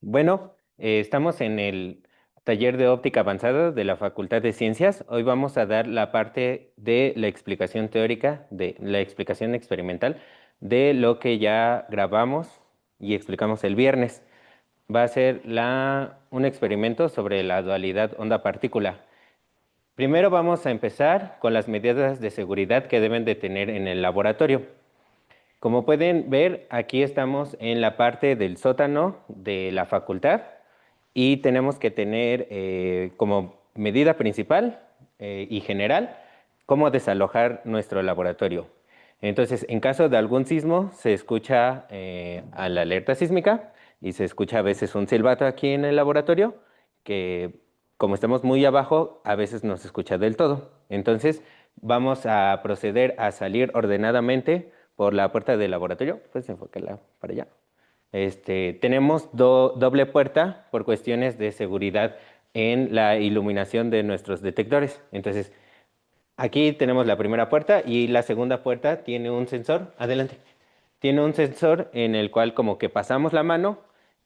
Bueno, estamos en el taller de óptica avanzada de la Facultad de Ciencias. Hoy vamos a dar la parte de la explicación teórica, de la explicación experimental de lo que ya grabamos y explicamos el viernes. Va a ser un experimento sobre la dualidad onda-partícula. Primero vamos a empezar con las medidas de seguridad que deben de tener en el laboratorio. Como pueden ver, aquí estamos en la parte del sótano de la facultad y tenemos que tener como medida principal y general cómo desalojar nuestro laboratorio. Entonces, en caso de algún sismo, se escucha a la alerta sísmica y se escucha a veces un silbato aquí en el laboratorio que, como estamos muy abajo, a veces no se escucha del todo. Entonces, vamos a proceder a salir ordenadamente por la puerta del laboratorio. Pues enfócala para allá. Tenemos doble puerta por cuestiones de seguridad en la iluminación de nuestros detectores. Entonces, aquí tenemos la primera puerta y la segunda puerta tiene un sensor. Adelante. Tiene un sensor en el cual como que pasamos la mano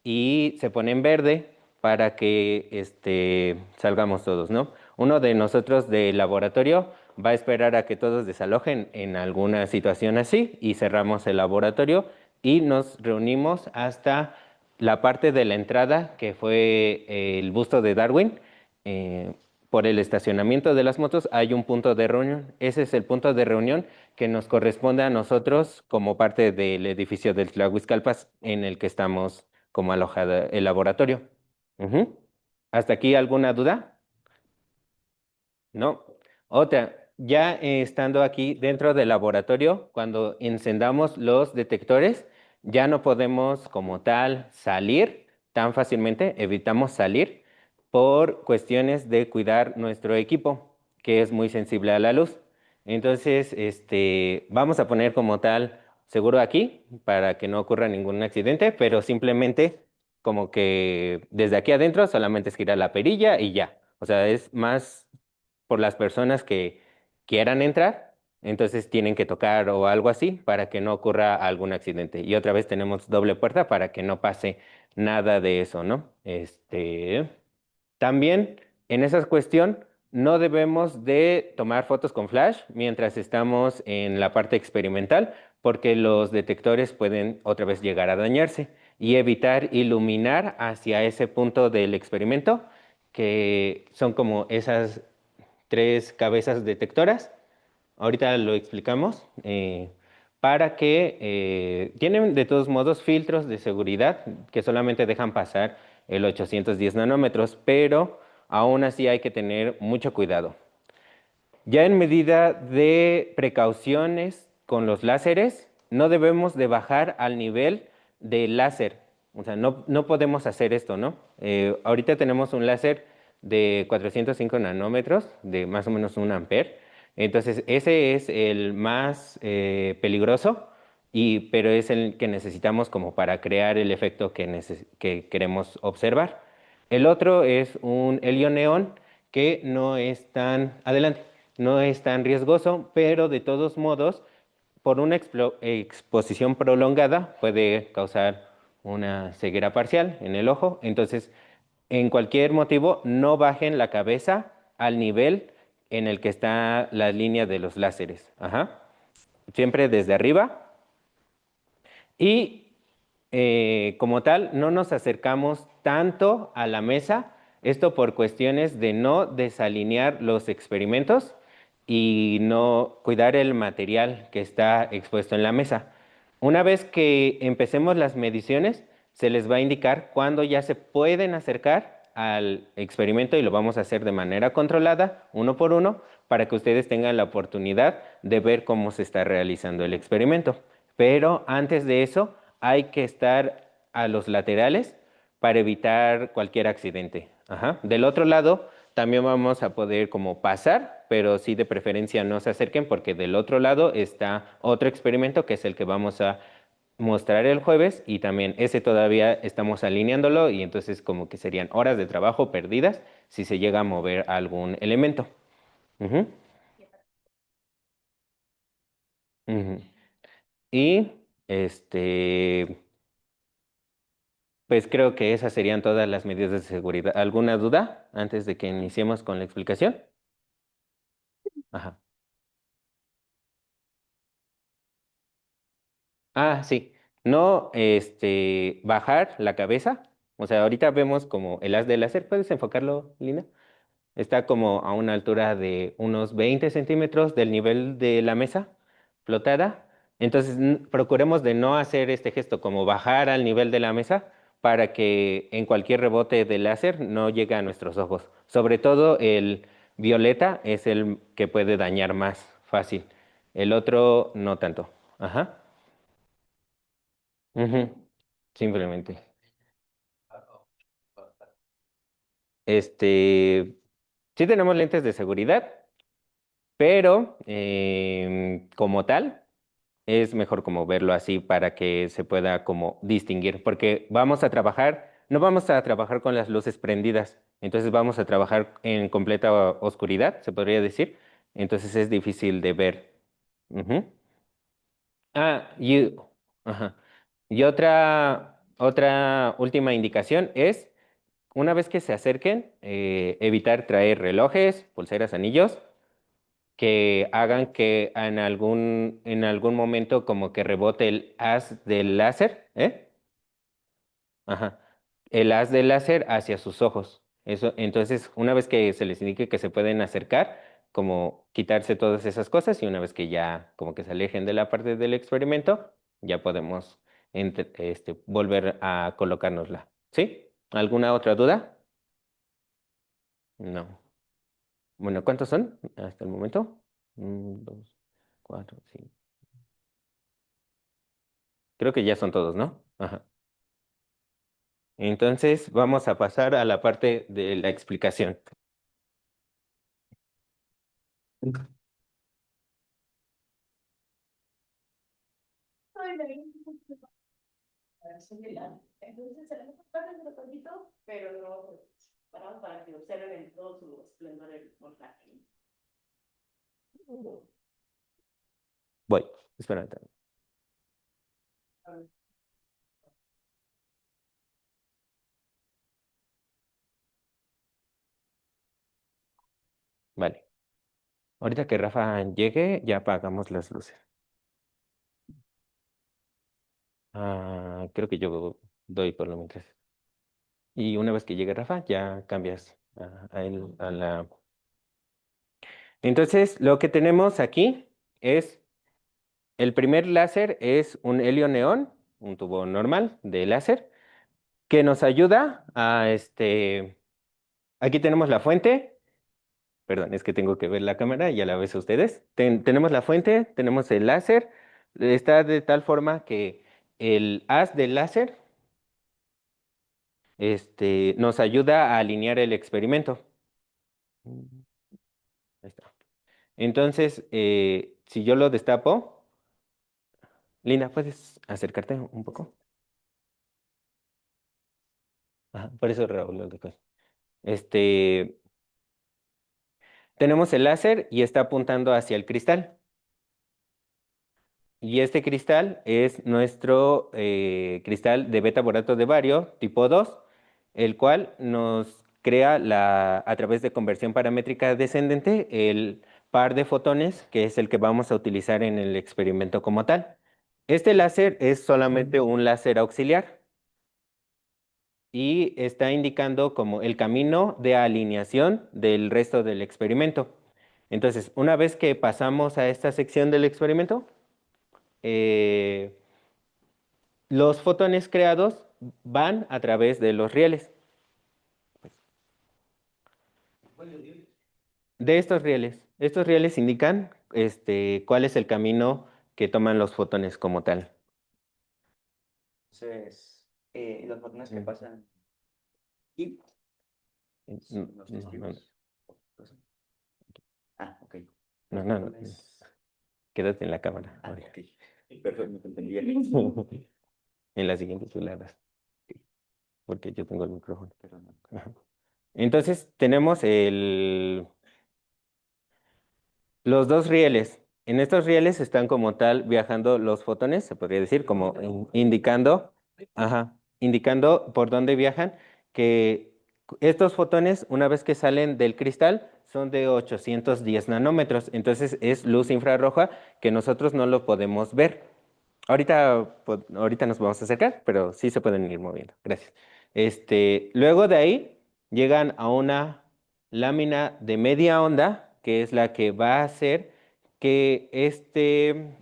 y se pone en verde para que salgamos todos, ¿no? Uno de nosotros del laboratorio va a esperar a que todos desalojen en alguna situación así y cerramos el laboratorio y nos reunimos hasta la parte de la entrada que fue el busto de Darwin. Eh, por el estacionamiento de las motos hay un punto de reunión. Ese es el punto de reunión que nos corresponde a nosotros como parte del edificio del Tlahuizcalpas en el que estamos como alojada el laboratorio. Ujú. ¿Hasta aquí alguna duda? No. Otra, ya estando aquí dentro del laboratorio, cuando encendamos los detectores, ya no podemos como tal salir tan fácilmente, evitamos salir por cuestiones de cuidar nuestro equipo, que es muy sensible a la luz. Entonces, vamos a poner como tal seguro aquí para que no ocurra ningún accidente, pero simplemente como que desde aquí adentro solamente es girar la perilla y ya. O sea, es más por las personas que quieran entrar, entonces tienen que tocar o algo así para que no ocurra algún accidente. Y otra vez tenemos doble puerta para que no pase nada de eso, ¿no? También en esa cuestión no debemos de tomar fotos con flash mientras estamos en la parte experimental porque los detectores pueden otra vez llegar a dañarse y evitar iluminar hacia ese punto del experimento que son como esas tres cabezas detectoras. Ahorita lo explicamos. Para que tienen de todos modos filtros de seguridad que solamente dejan pasar el 810 nanómetros, pero aún así hay que tener mucho cuidado. Ya en medida de precauciones con los láseres, no debemos de bajar al nivel del láser. O sea, no podemos hacer esto, ¿no? Ahorita tenemos un láser de 405 nanómetros, de más o menos un amper. Entonces, ese es el más peligroso, pero es el que necesitamos como para crear el efecto que queremos observar. El otro es un helio neón que no es tan, adelante, no es tan riesgoso, pero de todos modos, por una exposición prolongada puede causar una ceguera parcial en el ojo. Entonces, en cualquier motivo, no bajen la cabeza al nivel en el que está la línea de los láseres. Ajá. Siempre desde arriba. Y como tal, no nos acercamos tanto a la mesa, esto por cuestiones de no desalinear los experimentos y no cuidar el material que está expuesto en la mesa. Una vez que empecemos las mediciones, se les va a indicar cuándo ya se pueden acercar al experimento y lo vamos a hacer de manera controlada, uno por uno, para que ustedes tengan la oportunidad de ver cómo se está realizando el experimento. Pero antes de eso, hay que estar a los laterales para evitar cualquier accidente. Ajá. Del otro lado, también vamos a poder como pasar, pero sí de preferencia no se acerquen porque del otro lado está otro experimento que es el que vamos a mostrar el jueves y también ese todavía estamos alineándolo y entonces como que serían horas de trabajo perdidas si se llega a mover algún elemento. Ujú, ujú. Y este, Pues creo que esas serían todas las medidas de seguridad. ¿Alguna duda antes de que iniciemos con la explicación? Ajá. Ah, sí. No, bajar la cabeza. O sea, ahorita vemos como el haz de láser. ¿Puedes enfocarlo, Lina? Está como a una altura de unos 20 centímetros del nivel de la mesa flotada. Entonces, procuremos de no hacer este gesto como bajar al nivel de la mesa para que en cualquier rebote del láser no llegue a nuestros ojos. Sobre todo el violeta es el que puede dañar más fácil. El otro no tanto. Ajá. Ujú. Simplemente. Sí tenemos lentes de seguridad, pero como tal, es mejor como verlo así para que se pueda como distinguir, porque vamos a trabajar, no vamos a trabajar con las luces prendidas, entonces vamos a trabajar en completa oscuridad, se podría decir, entonces es difícil de ver. Ujú. Ah, ajá. Y otra última indicación es, una vez que se acerquen, evitar traer relojes, pulseras, anillos que hagan que en algún momento como que rebote el haz del láser, ¿eh? Ajá. El haz del láser hacia sus ojos. Eso, entonces, una vez que se les indique que se pueden acercar, como quitarse todas esas cosas y una vez que ya como que se alejen de la parte del experimento, ya podemos volver a colocárnosla. ¿Sí? ¿Alguna otra duda? No. Bueno, ¿cuántos son hasta el momento? Dos, cuatro, cinco. Creo que ya son todos, ¿no? Ajá. Entonces vamos a pasar a la parte de la explicación. Entonces tenemos partes del poquito, pero no paramos para que observen en todo su esplendor el montaje. Voy, espera. Vale. Ahorita que Rafa llegue, ya apagamos las luces. Ah, creo que yo doy por lo mientras. Y una vez que llegue Rafa, ya cambias a la. Entonces, lo que tenemos aquí es el primer láser es un helio neón, un tubo normal de láser, que nos ayuda aquí tenemos la fuente, perdón, es que tengo que ver la cámara y a la vez ustedes. Tenemos la fuente, tenemos el láser, está de tal forma que el haz del láser, nos ayuda a alinear el experimento. Ahí está. Entonces, si yo lo destapo, Lina, ¿puedes acercarte un poco? Ajá, por eso Raúl lo dejó. Este, Tenemos el láser y está apuntando hacia el cristal. Y este cristal es nuestro cristal de beta borato de bario tipo 2, el cual nos crea a través de conversión paramétrica descendente el par de fotones que es el que vamos a utilizar en el experimento como tal. Este láser es solamente un láser auxiliar y está indicando como el camino de alineación del resto del experimento. Entonces, una vez que pasamos a esta sección del experimento, eh, los fotones creados van a través de los rieles. De estos rieles. Estos rieles indican cuál es el camino que toman los fotones como tal. Entonces, los botones que pasan y los No, no, testigos. Ah, ok. no, Los no, no. botones. Quédate en la cámara. Ah, Ahorita. ok. Perdón, no te entendía. En la siguiente tú le hablas, porque yo tengo el micrófono. Perdón. Ajá. Entonces tenemos los dos rieles. En estos rieles están como tal viajando los fotones, se podría decir, como indicando. Ajá. indicando por dónde viajan, que estos fotones, una vez que salen del cristal, son de 810 nanómetros. Entonces es luz infrarroja que nosotros no lo podemos ver. Ahorita nos vamos a acercar, pero sí se pueden ir moviendo. Gracias. Luego de ahí llegan a una lámina de media onda, que es la que va a hacer que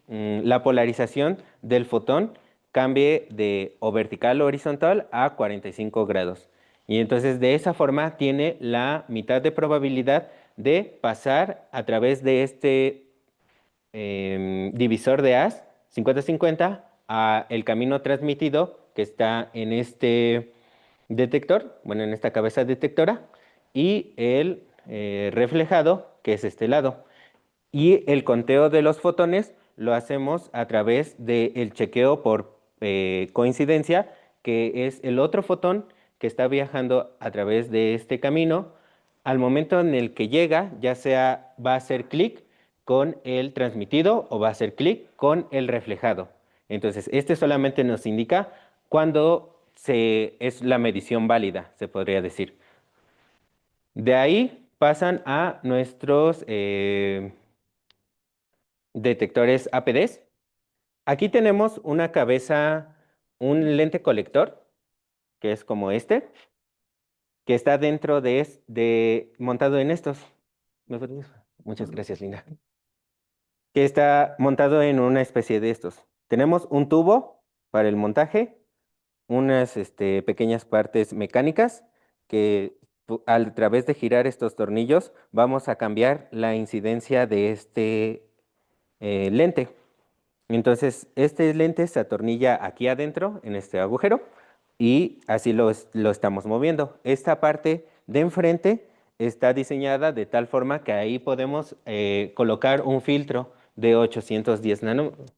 la polarización del fotón cambie de o vertical o horizontal a 45 grados. Y entonces de esa forma tiene la mitad de probabilidad de pasar a través de divisor de haz 50-50 a el camino transmitido que está en este detector, bueno, en esta cabeza detectora, y el reflejado, que es este lado. Y el conteo de los fotones lo hacemos a través del chequeo por coincidencia, que es el otro fotón que está viajando a través de este camino. Al momento en el que llega, ya sea va a hacer clic con el transmitido o va a hacer clic con el reflejado. Entonces, este solamente nos indica cuándo es la medición válida, se podría decir. De ahí pasan a nuestros detectores APDs. Aquí tenemos una cabeza, un lente colector, que es como este, que está dentro montado en estos. ¿Me puedes? Muchas gracias, Linda. Que está montado en una especie de estos. Tenemos un tubo para el montaje, unas pequeñas partes mecánicas que a través de girar estos tornillos vamos a cambiar la incidencia de este lente. Entonces, este lente se atornilla aquí adentro, en este agujero, y así lo estamos moviendo. Esta parte de enfrente está diseñada de tal forma que ahí podemos colocar un filtro de 810 nanómetros.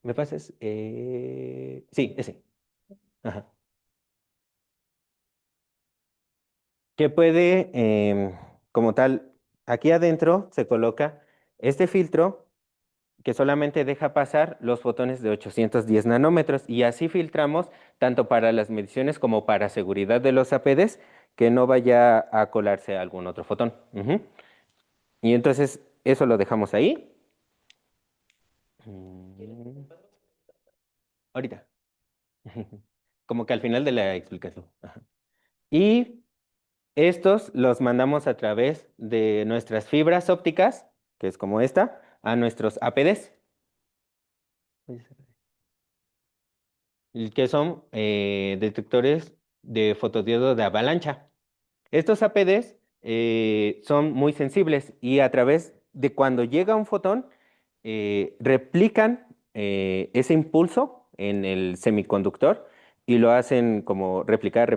¿Me pasas? Sí, ese. Ajá. Que puede, como tal, aquí adentro se coloca este filtro que solamente deja pasar los fotones de 810 nanómetros y así filtramos tanto para las mediciones como para seguridad de los APDs que no vaya a colarse algún otro fotón. Ujú. Y entonces eso lo dejamos ahí. Mm, Ahorita, como que al final de la explicación. Ajá. Y estos los mandamos a través de nuestras fibras ópticas, que es como esta, a nuestros APDs. Y que son detectores de fotodiodo de avalancha. Estos APDs son muy sensibles y a través de cuando llega un fotón, replican ese impulso en el semiconductor y lo hacen como replicar,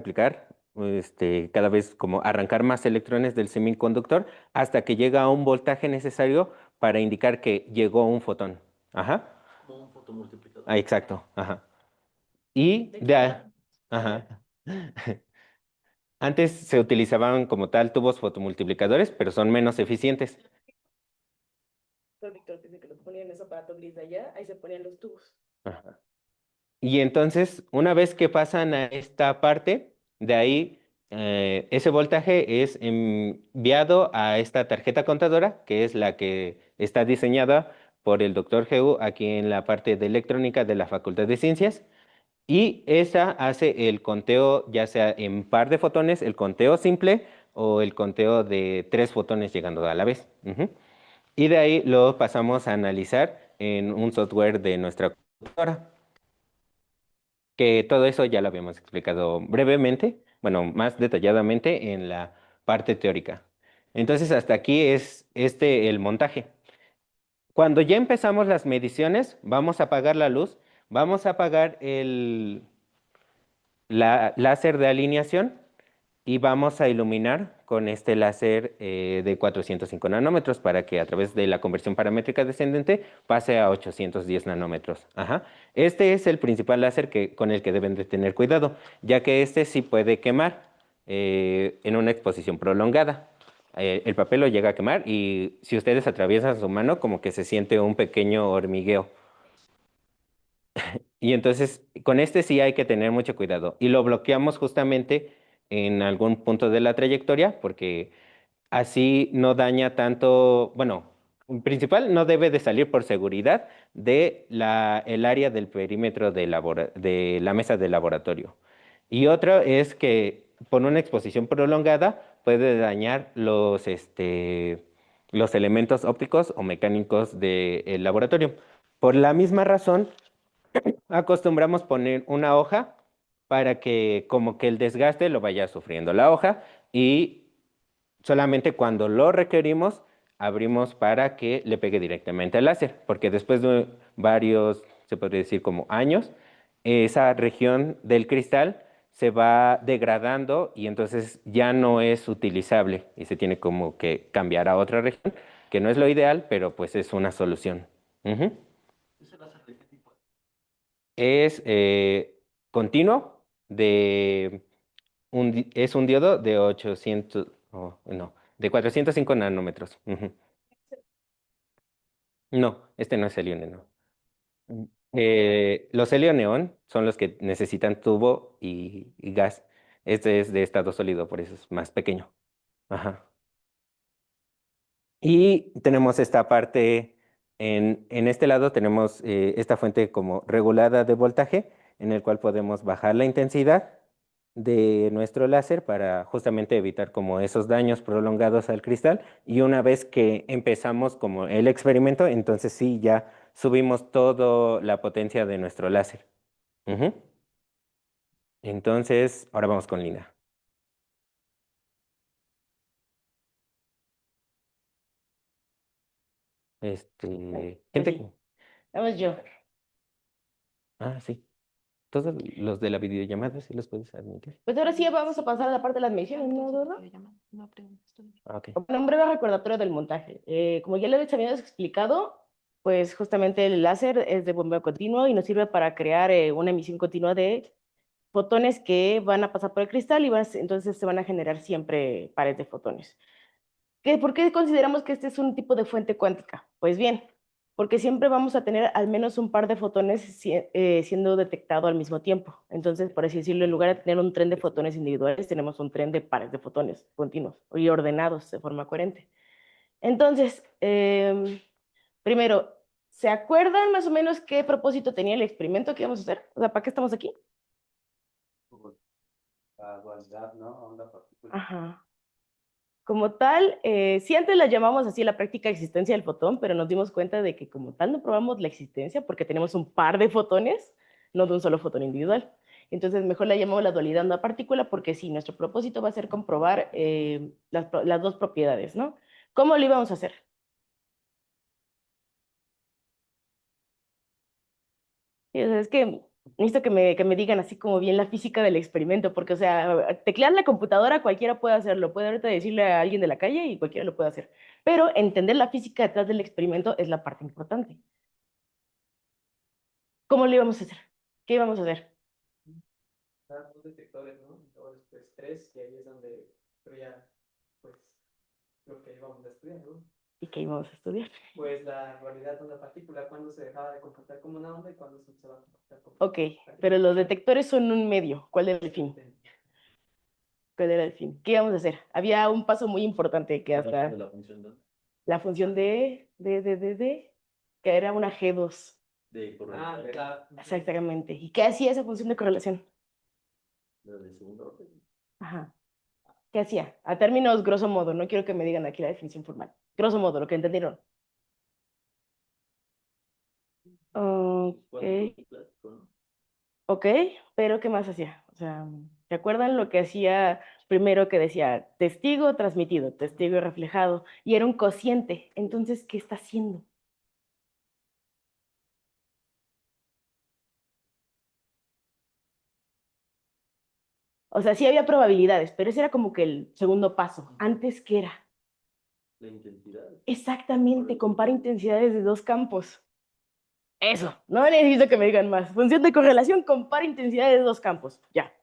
cada vez como arrancar más electrones del semiconductor hasta que llega a un voltaje necesario para indicar que llegó un fotón. Ajá. Como un fotomultiplicador. Ah, exacto. Ajá. Y ajá. Antes se utilizaban como tal tubos fotomultiplicadores, pero son menos eficientes. Pero Víctor dice que los ponían en ese aparato gris de allá, ahí se ponían los tubos. Ajá. Y entonces, una vez que pasan a esta parte, de ahí ese voltaje es enviado a esta tarjeta contadora, que es la que está diseñada por el doctor Geu aquí en la parte de electrónica de la Facultad de Ciencias. Y esa hace el conteo, ya sea en par de fotones, el conteo simple o el conteo de 3 fotones llegando a la vez. Ujú. Y de ahí lo pasamos a analizar en un software de nuestra computadora, que todo eso ya lo habíamos explicado brevemente, bueno, más detalladamente en la parte teórica. Entonces, hasta aquí es el montaje. Cuando ya empezamos las mediciones, vamos a apagar la luz, vamos a apagar la láser de alineación y vamos a iluminar con este láser de 405 nanómetros para que a través de la conversión paramétrica descendente pase a 810 nanómetros. Ajá. Este es el principal láser con el que deben de tener cuidado, ya que este sí puede quemar en una exposición prolongada. El papel lo llega a quemar y si ustedes atraviesan su mano como que se siente un pequeño hormigueo. Y entonces, con este sí hay que tener mucho cuidado. Y lo bloqueamos justamente en algún punto de la trayectoria, porque así no daña tanto, bueno, en principal no debe de salir por seguridad de el área del perímetro de la mesa de laboratorio. Y otro es que por una exposición prolongada puede dañar los elementos ópticos o mecánicos del laboratorio. Por la misma razón, acostumbramos poner una hoja para que como que el desgaste lo vaya sufriendo la hoja y solamente cuando lo requerimos abrimos para que le pegue directamente al láser, porque después de varios, se podría decir como años, esa región del cristal se va degradando y entonces ya no es utilizable y se tiene como que cambiar a otra región, que no es lo ideal, pero pues es una solución. Ujú. Es continuo es un diodo de 800, no, de 405 nanómetros. Ujú. No, este no es helio neón. Los helio neón son los que necesitan tubo y gas. Este es de estado sólido, por eso es más pequeño. Ajá. Y tenemos esta parte, en este lado tenemos esta fuente como regulada de voltaje, en el cual podemos bajar la intensidad de nuestro láser para justamente evitar como esos daños prolongados al cristal. Y una vez que empezamos como el experimento, entonces sí, ya subimos toda la potencia de nuestro láser. Ujú. Entonces, ahora vamos con Lina. Pues Gente. sí, vamos yo. Ah, sí. Todos los de la videollamada sí los puedes admitir. Pues ahora sí vamos a pasar a la parte de las mediciones, ¿no, Dora? Ah, ok. Bueno, un breve recordatorio del montaje. Como ya les habíamos explicado, pues justamente el láser es de bombeo continuo y nos sirve para crear una emisión continua de fotones que van a pasar por el cristal y entonces se van a generar siempre pares de fotones. ¿Por qué consideramos que este es un tipo de fuente cuántica? Pues bien, porque siempre vamos a tener al menos un par de fotones siendo detectado al mismo tiempo. Entonces, por así decirlo, en lugar de tener un tren de fotones individuales, tenemos un tren de pares de fotones continuos y ordenados de forma coherente. Entonces, primero, ¿se acuerdan más o menos qué propósito tenía el experimento que íbamos a hacer? O sea, ¿para qué estamos aquí? Ajá. Como tal, sí antes la llamamos así la práctica existencia del fotón, pero nos dimos cuenta de que como tal no probamos la existencia porque tenemos un par de fotones, no de un solo fotón individual. Entonces mejor la llamamos la dualidad onda-partícula porque sí, nuestro propósito va a ser comprobar las dos propiedades, ¿no? ¿Cómo lo íbamos a hacer? Sí, o sea, es que necesito que me digan así como bien la física del experimento, porque, o sea, teclear la computadora cualquiera puede hacerlo, puede ahorita decirle a alguien de la calle y cualquiera lo puede hacer, pero entender la física detrás del experimento es la parte importante. ¿Cómo lo íbamos a hacer? ¿Qué íbamos a hacer? Dos detectores, ¿no? Y luego después tres, y ahí es donde creo ya, pues, lo que íbamos a estudiar, ¿no? ¿Y qué íbamos a estudiar? Pues la dualidad de una partícula, cuando se dejaba de comportar como una onda y cuando se empezaba a comportar como Ok, una pero partícula. los detectores son un medio. ¿Cuál era el fin? ¿Cuál era el fin? ¿Qué íbamos a hacer? Había un paso muy importante que hasta la función que era una G2. Ah, claro. Exactamente. ¿Y qué hacía esa función de correlación? Ajá. ¿Qué hacía? A términos grosso modo, no quiero que me digan aquí la definición formal. Grosso modo, lo que entendieron. Ok. Ok, pero ¿qué más hacía? O sea, ¿se acuerdan lo que hacía primero que decía testigo transmitido, testigo reflejado? Y era un cociente. Entonces, ¿qué está haciendo? O sea, sí había probabilidades, pero ese era como que el segundo paso. Antes, ¿qué era? La intensidad. Exactamente, compara intensidades de dos campos. Eso, no necesito que me digan más. Función de correlación, compara intensidades de dos campos. Ya.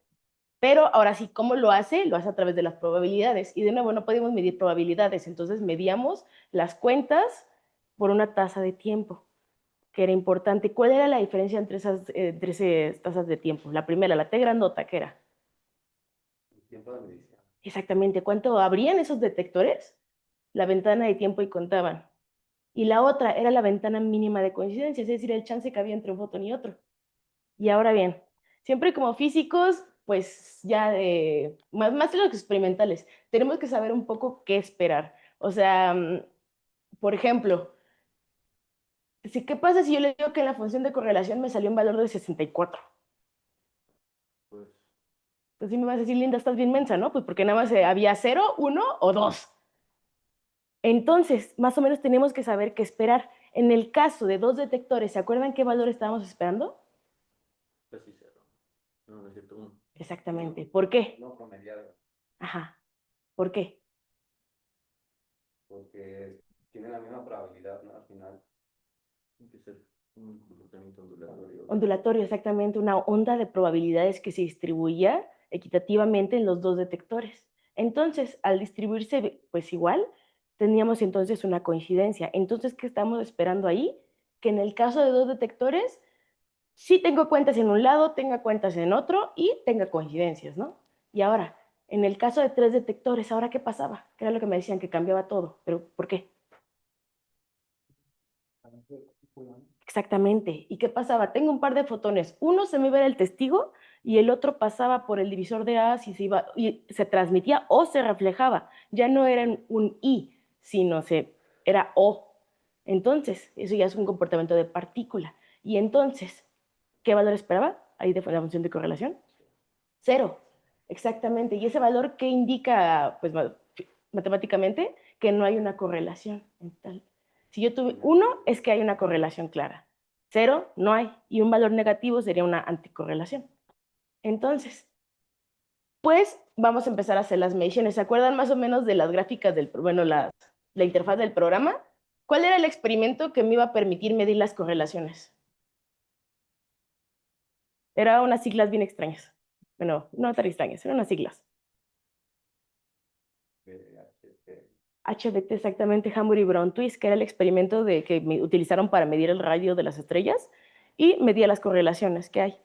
Pero ahora sí, ¿cómo lo hace? Lo hace a través de las probabilidades. Y de nuevo, no podemos medir probabilidades. Entonces, medíamos las cuentas por una tasa de tiempo. ¿Ok? que era importante. ¿Cuál era la diferencia entre esas tasas de tiempo? La primera, la T grandota, ¿qué era? El tiempo de medición. Exactamente, ¿cuánto abrían esos detectores? La ventana de tiempo y contaban. Y la otra era la ventana mínima de coincidencia, es decir, el chance que había entre un fotón y otro. Y ahora bien, siempre como físicos, pues ya más de los experimentales, tenemos que saber un poco qué esperar. O sea, por ejemplo, ¿qué pasa si yo le digo que en la función de correlación me salió un valor de 64? Pues, Pues sí me vas a decir, Linda, estás bien mensa, ¿no? Pues porque nada más había 0, 1 o 2. Entonces, más o menos tenemos que saber qué esperar. En el caso de dos detectores, ¿se acuerdan qué valor estábamos esperando? casi cero. No, no es cierto, uno. Exactamente. ¿Por qué? No promediado, Ajá. ¿Por qué? porque tiene la misma probabilidad, ¿no? Al final, tiene que ser un comportamiento ondulatorio. Ondulatorio, exactamente, una onda de probabilidades que se distribuía equitativamente en los dos detectores. Entonces, al distribuirse pues igual, teníamos entonces una coincidencia. Entonces, ¿qué estamos esperando ahí? Que en el caso de dos detectores, sí tengo cuentas en un lado, tenga cuentas en otro y tenga coincidencias, ¿no? Y ahora, en el caso de tres detectores, ¿ahora qué pasaba? Que era lo que me decían, que cambiaba todo. ¿Pero por qué? Exactamente. ¿Y qué pasaba? Tengo un par de fotones. Uno se me iba el testigo y el otro pasaba por el divisor de A si se iba, y se transmitía o se reflejaba. Ya no era un I, sino era O. Entonces, eso ya es un comportamiento de partícula. Y entonces, ¿qué valor esperaba? Ahí de la función de correlación. 0. Exactamente. ¿Y ese valor qué indica, pues, matemáticamente? Que no hay una correlación. Si yo tuve 1, es que hay una correlación clara. 0, no hay. Y un valor negativo sería una anticorrelación. Entonces, pues vamos a empezar a hacer las mediciones. ¿Se acuerdan más o menos de las gráficas la interfaz del programa? ¿Cuál era el experimento que me iba a permitir medir las correlaciones? Eran unas siglas bien extrañas. Bueno, no tan extrañas, eran unas siglas. HBT, exactamente, Hamburg y Brown Twist, que era el experimento que utilizaron para medir el radio de las estrellas y medía las correlaciones que hay.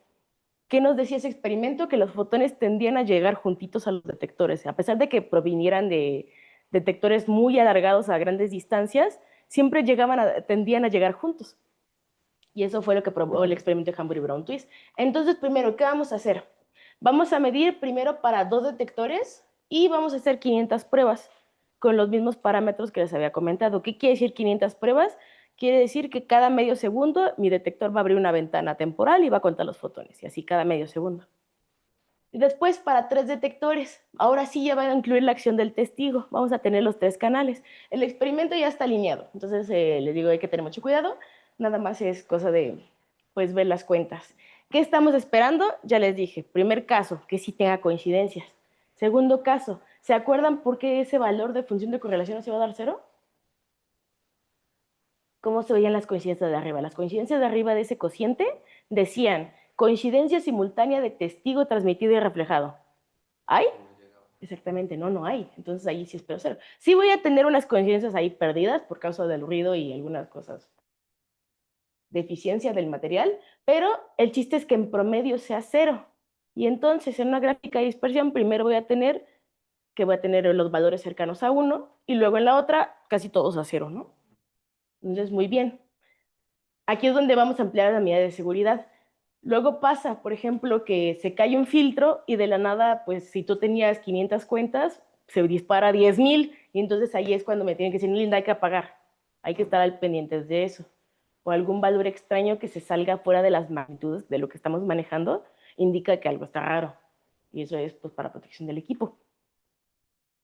¿Qué nos decía ese experimento? Que los fotones tendían a llegar juntitos a los detectores. A pesar de que provinieran de detectores muy alargados a grandes distancias, siempre tendían a llegar juntos. Y eso fue lo que probó el experimento de Hamburg y Brown Twist. Entonces, primero, ¿qué vamos a hacer? Vamos a medir primero para dos detectores y vamos a hacer 500 pruebas con los mismos parámetros que les había comentado. ¿Qué quiere decir 500 pruebas? Quiere decir que cada medio segundo mi detector va a abrir una ventana temporal y va a contar los fotones, y así cada medio segundo. Y después, para tres detectores, ahora sí ya va a incluir la acción del testigo. Vamos a tener los tres canales. El experimento ya está alineado, entonces les digo, hay que tener mucho cuidado. Nada más es cosa de, pues, ver las cuentas. ¿Qué estamos esperando? Ya les dije, primer caso, que sí tenga coincidencias. Segundo caso, ¿se acuerdan por qué ese valor de función de correlación se va a dar 0? ¿Cómo se veían las coincidencias de arriba? Las coincidencias de arriba de ese cociente decían coincidencia simultánea de testigo transmitido y reflejado. ¿Hay? Exactamente, no hay. Entonces ahí sí espero 0. Sí voy a tener unas coincidencias ahí perdidas por causa del ruido y algunas cosas de eficiencia del material, pero el chiste es que en promedio sea 0. Y entonces en una gráfica de dispersión primero voy a tener los valores cercanos a 1 y luego en la otra casi todos a 0, ¿no? Entonces, muy bien. Aquí es donde vamos a ampliar la medida de seguridad. Luego pasa, por ejemplo, que se cae un filtro y de la nada, pues si tú tenías 500 cuentas, se dispara 10,000 y entonces ahí es cuando me tienen que decir, Linda, hay que apagar. Hay que estar al pendiente de eso. O algún valor extraño que se salga fuera de las magnitudes de lo que estamos manejando, indica que algo está raro. Y eso es pues para protección del equipo.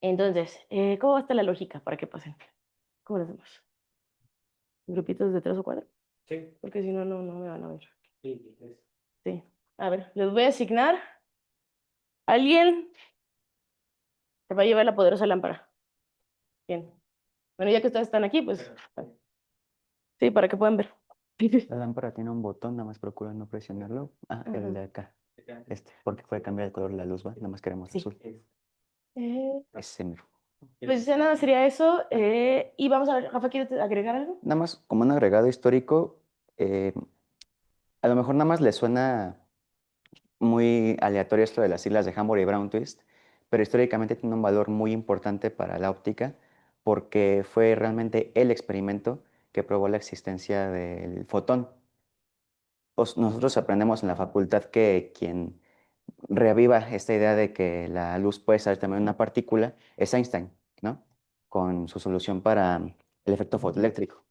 Entonces, ¿cómo va a estar la lógica para que pasen? ¿Cómo lo hacemos? ¿Grupitos de 3 o 4? Sí. Porque si no, no me van a ver. Sí, Sí. A ver, les voy a asignar. ¿Alguien se va a llevar la poderosa lámpara? Bien. Bueno, ya que ustedes están aquí, pues. Sí, para que puedan ver. La lámpara tiene un botón, nada más procura no presionarlo. Ah, el de acá. Porque puede cambiar el color de la luz, ¿va? Nada más queremos Sí. azul. Eh, Ese mero. pues ya nada, sería eso. Y vamos a ver, Rafa, ¿quieres agregar algo? Nada más, como un agregado histórico, Eh, a lo mejor nada más le suena muy aleatorio esto de las siglas de Hamburg y Brown Twist, pero históricamente tiene un valor muy importante para la óptica porque fue realmente el experimento que probó la existencia del fotón. Nosotros aprendemos en la facultad que quien reaviva esta idea de que la luz puede ser también una partícula es Einstein, ¿no? Con su solución para el efecto fotoeléctrico.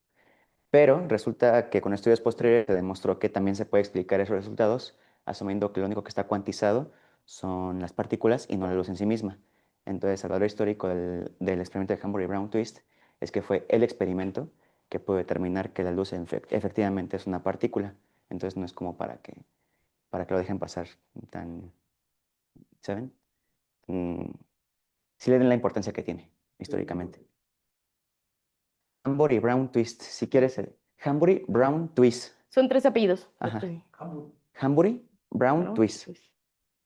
Pero resulta que con estudios posteriores se demostró que también se puede explicar esos resultados asumiendo que lo único que está cuantizado son las partículas y no la luz en sí misma. Entonces, el valor histórico del experimento de Hamburg y Brown Twist es que fue el experimento que pudo determinar que la luz efectivamente es una partícula. Entonces, no es como para que lo dejen pasar tan, ¿saben? Sí le den la importancia que tiene históricamente. Hamburg y Brown Twist, si quieres, Hamburg y Brown Twist. Son 3 apellidos. Ajá. Sí. Hamburg, Brown Brown Twist. Twist.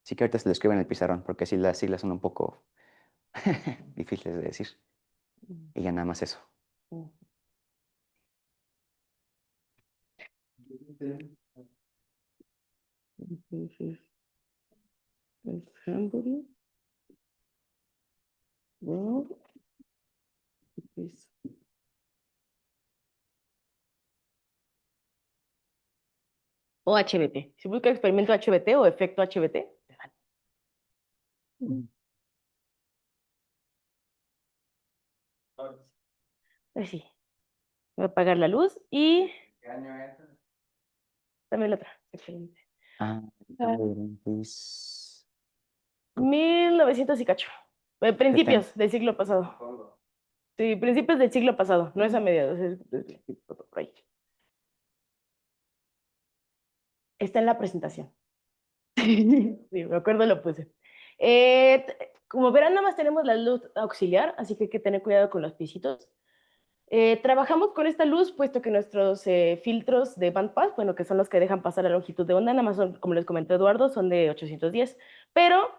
Sí que ahorita se lo escribo en el pizarrón, porque sí las siglas son un poco difíciles de decir. Y ya nada más eso. Entonces, es Hamburg, Brown Twist. O HBT. Si busca experimento HBT o efecto HBT, te dan. Pues sí. Voy a apagar la luz y ¿Qué año es? dame la otra. Excelente. Brown Twist. 1900 y cacho. Principios del siglo pasado. Fondo. Sí, principios del siglo pasado. No es a mediados. Por ahí. Está en la presentación. Sí, me acuerdo, lo puse. Como verán, nada más tenemos la luz auxiliar, así que hay que tener cuidado con los pisitos. Trabajamos con esta luz, puesto que nuestros filtros de bandpass, bueno, que son los que dejan pasar la longitud de onda, nada más son, como les comentó Eduardo, son de 810. Pero,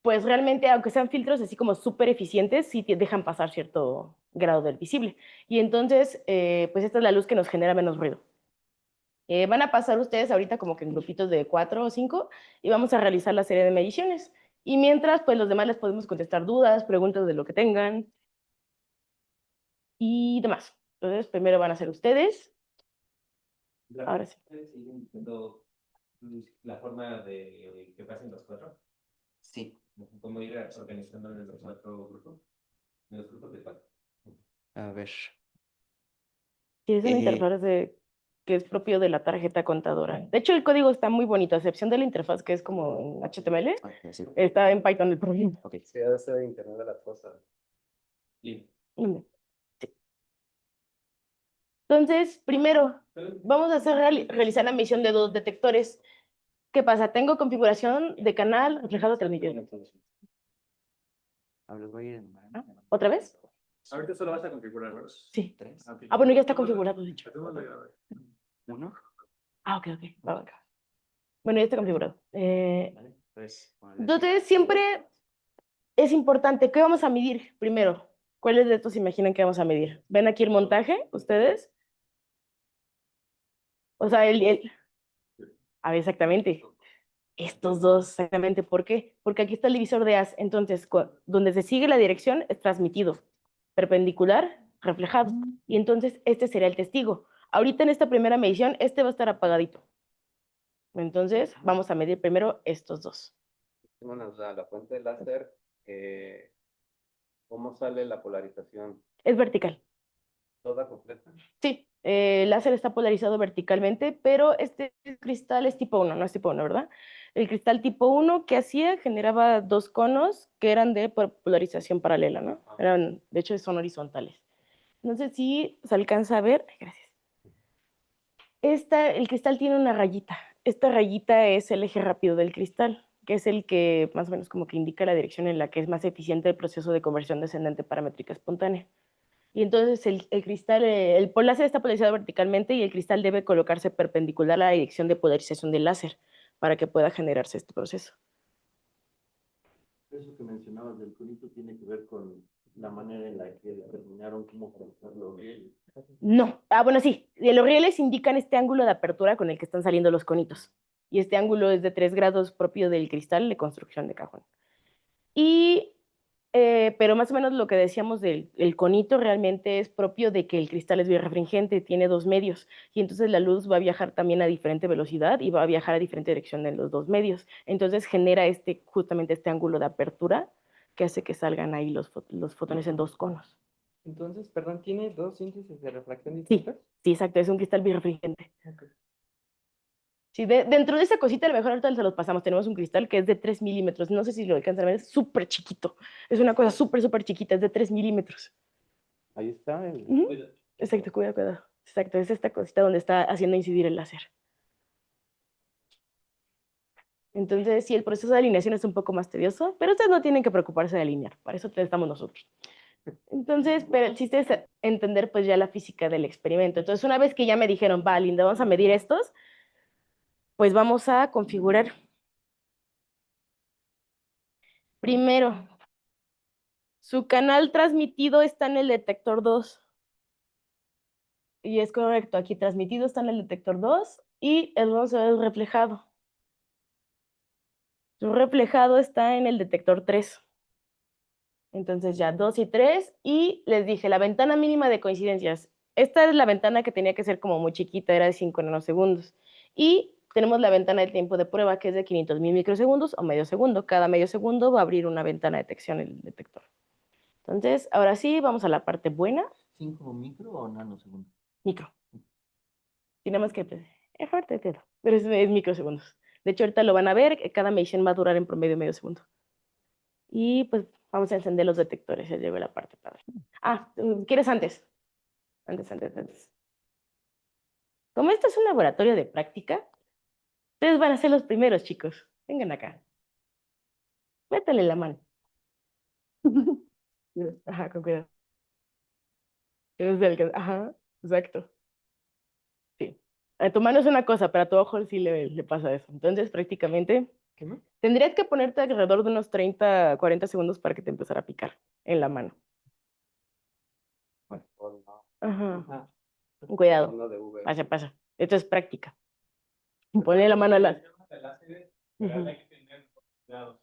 pues realmente, aunque sean filtros así como súper eficientes, sí dejan pasar cierto grado del visible. Y entonces, pues esta es la luz que nos genera menos ruido. Van a pasar ustedes ahorita como que en grupitos de 4 o 5 y vamos a realizar la serie de mediciones. Y mientras, pues los demás les podemos contestar dudas, preguntas de lo que tengan y demás. Entonces, primero van a ser ustedes. Ahora sí. ¿Siguen viendo la forma de que pasen los 4? Sí. ¿Cómo ir organizando los 4 grupos? Los grupos de 4. A ver. Sí, es una interfaz que es propio de la tarjeta contadora. De hecho, el código está muy bonito, a excepción de la interfaz que es como en HTML. Ok, sí. Está en Python el problema. Ok. Sí, debe ser de Internet de las cosas. Sí. Sí. Entonces, primero, vamos a hacer realizar la medición de 2 detectores. ¿Qué pasa? Tengo configuración de canal reflejado transmitido. Los voy a ir enumerando. ¿Otra vez? Ahorita solo vas a configurar, ¿verdad? Sí. 3, Ah, bueno, ya está configurado, de hecho. 1. Ah, ok. Va, venga. Bueno, ya está configurado. Vale. Entonces, siempre es importante, ¿qué vamos a medir primero? ¿Cuáles de estos se imaginan que vamos a medir? ¿Ven aquí el montaje, ustedes? O sea, a ver, exactamente. Estos dos, exactamente. ¿Por qué? Porque aquí está el divisor de haz. Entonces, donde se sigue la dirección es transmitido. Perpendicular, reflejado. Y entonces, este será el testigo. Ahorita en esta primera medición, este va a estar apagadito. Entonces, vamos a medir primero estos dos. Tengo una duda, la fuente de láser, ¿cómo sale la polarización? Es vertical. ¿Toda completa? Sí, el láser está polarizado verticalmente, pero este cristal es tipo 1, no es tipo 1, ¿verdad? El cristal tipo 1 que hacía generaba 2 conos que eran de polarización paralela, ¿no? Eran, de hecho, son horizontales. No sé si se alcanza a ver. Gracias. El cristal tiene una rayita. Esta rayita es el eje rápido del cristal, que es el que más o menos como que indica la dirección en la que es más eficiente el proceso de conversión descendente paramétrica espontánea. Y entonces el cristal, el láser está polarizado verticalmente y el cristal debe colocarse perpendicular a la dirección de polarización del láser para que pueda generarse este proceso. Eso que mencionabas del conito tiene que ver con la manera en la que determinaron cómo conectar los rieles. No. Ah, bueno, sí. Los rieles indican este ángulo de apertura con el que están saliendo los conitos. Y este ángulo es de 3 grados propio del cristal de construcción de cajón. Y, pero más o menos lo que decíamos del el conito realmente es propio de que el cristal es birrefringente, tiene 2 medios. Y entonces la luz va a viajar también a diferente velocidad y va a viajar a diferente dirección en los 2 medios. Entonces genera justamente este ángulo de apertura que hace que salgan ahí los fotones en 2 conos. Entonces, perdón, ¿tiene dos índices de refracción Sí, distintos? sí, exacto, es un cristal birrefringente. Ok. Sí, dentro de esa cosita, a lo mejor ahorita se los pasamos. Tenemos un cristal que es de 3 milímetros. No sé si lo alcanzan a ver, es súper chiquito. Es una cosa súper, súper chiquita, es de 3 milímetros. Ahí está. Ujú. Exacto, cuidado, cuidado. Exacto, es esta cosita donde está haciendo incidir el láser. Entonces, sí, el proceso de alineación es un poco más tedioso, pero ustedes no tienen que preocuparse de alinear. Para eso estamos nosotros. Entonces, pero el chiste es entender pues ya la física del experimento. Entonces, una vez que ya me dijeron, va, Linda, vamos a medir estos, pues vamos a configurar. Primero, su canal transmitido está en el detector 2. Y es correcto, aquí transmitido está en el detector 2 y el vamos a ver reflejado. Su reflejado está en el detector 3. Entonces ya 2 y 3. Y les dije, la ventana mínima de coincidencias. Esta es la ventana que tenía que ser como muy chiquita, era de 5 nanosegundos. Y tenemos la ventana de tiempo de prueba, que es de 500.000 microsegundos o medio segundo. Cada medio segundo va a abrir una ventana de detección en el detector. Entonces, ahora sí, vamos a la parte buena. ¿5 micro o nanosegundos? Micro. Tiene más que es fuerte, pero es microsegundos. De hecho, ahorita lo van a ver, que cada medición va a durar en promedio medio segundo. Y pues vamos a encender los detectores, ya llegó la parte padre. Ah, ¿quieres antes? Antes. Como esto es un laboratorio de práctica, ustedes van a ser los primeros, chicos. Vengan acá. Métale la mano. Ajá, con cuidado. Ajá, exacto. Sí. A tu mano es una cosa, pero a tu ojo sí le pasa eso. Entonces, prácticamente, ¿Qué más? tendrías que ponerte alrededor de unos 30, 40 segundos para que te empezara a picar en la mano. Ajá. Ah, Cuidado. Uno de V. Pasa. Esto es práctica. pues Ponle la mano a la... de láseres, Ujú. hay que tener cuidados,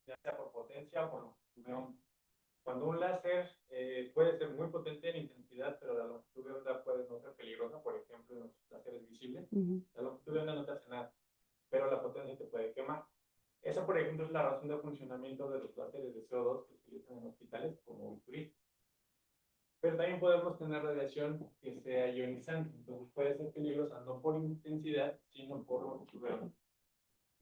ya sea por potencia o por longitud. Cuando un láser puede ser muy potente en intensidad, pero la longitud de onda puede no ser peligrosa, por ejemplo, en los láseres visibles, Ujú. la longitud de onda no te hace nada, pero la potencia te puede quemar. Esa, por ejemplo, es la razón de funcionamiento de los láseres de CO2 que utilizan en hospitales como Bisturí. Pero también podemos tener radiación que sea ionizante, entonces puede ser peligrosa no por intensidad, sino por longitud de onda.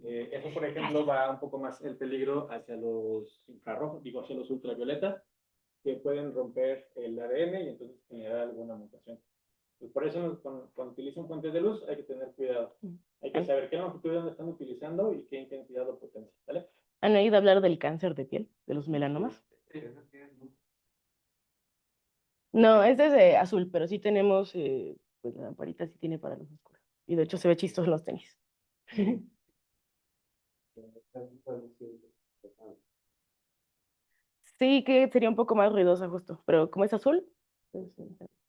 Eso, por ejemplo, va un poco más el peligro hacia los infrarrojos, digo, hacia los ultravioletas, que pueden romper el ADN y entonces generar alguna mutación. Pues por eso, cuando utilizan fuentes de luz, hay que tener cuidado. Hay que saber qué longitud de onda están utilizando y qué intensidad o potencia. ¿Vale? ¿Han oído hablar del cáncer de piel, de los melanomas? No, este es de azul, pero sí tenemos, pues la lamparita sí tiene para los oscuros. Y de hecho se ve chistoso en los tenis. Sí, que sería un poco más ruidosa justo, pero como es azul, pues,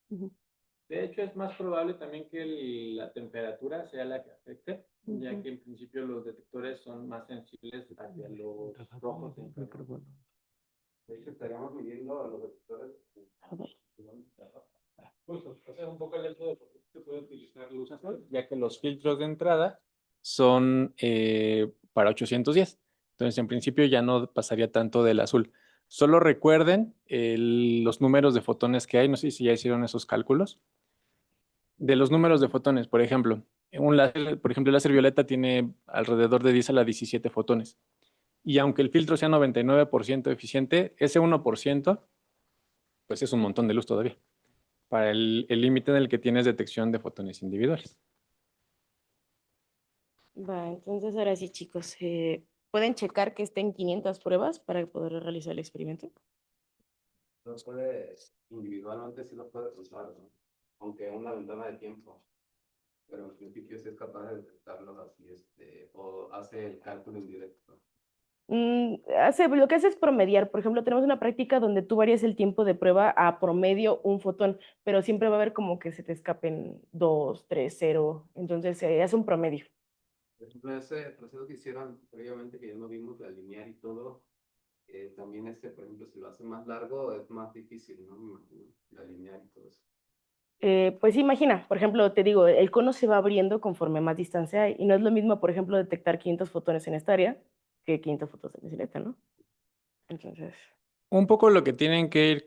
ujú, De hecho, es más probable también que la temperatura sea la que afecte, ya ujú. que en principio los detectores son más sensibles hacia los rojos. De hecho, estaríamos midiendo a los detectores. A ver. Justo, o sea, un poco el hecho de por qué se puede utilizar luz azul, ya que los filtros de entrada son para 810. Entonces, en principio ya no pasaría tanto del azul. Solo recuerden los números de fotones que hay, no sé si ya hicieron esos cálculos. De los números de fotones, por ejemplo, el láser violeta tiene alrededor de 10 a la 17 fotones. Y aunque el filtro sea 99% eficiente, ese 1%, pues es un montón de luz todavía, para el límite en el que tienes detección de fotones individuales. Va, entonces ahora sí, chicos, ¿pueden checar que estén 500 pruebas para poder realizar el experimento? Lo puede, individualmente sí lo puede usar, ¿no? Aunque una ventana de tiempo. Pero en principio sí es capaz de detectarlos así, o hace el cálculo indirecto. Lo que hace es promediar. Por ejemplo, tenemos una práctica donde tú varías el tiempo de prueba a promedio un fotón, pero siempre va a haber como que se te escapen 2, 3, 0. Entonces se hace un promedio. Por ejemplo, ese proceso que hicieron previamente, que ya no vimos la lineal y todo, también por ejemplo, si lo hace más largo, es más difícil, ¿no? Me imagino, la lineal y todo eso. Pues imagina, por ejemplo, te digo, el cono se va abriendo conforme más distancia hay, y no es lo mismo, por ejemplo, detectar 500 fotones en esta área que 500 fotones en esta, ¿no? Entonces, Un poco lo que tienen que ir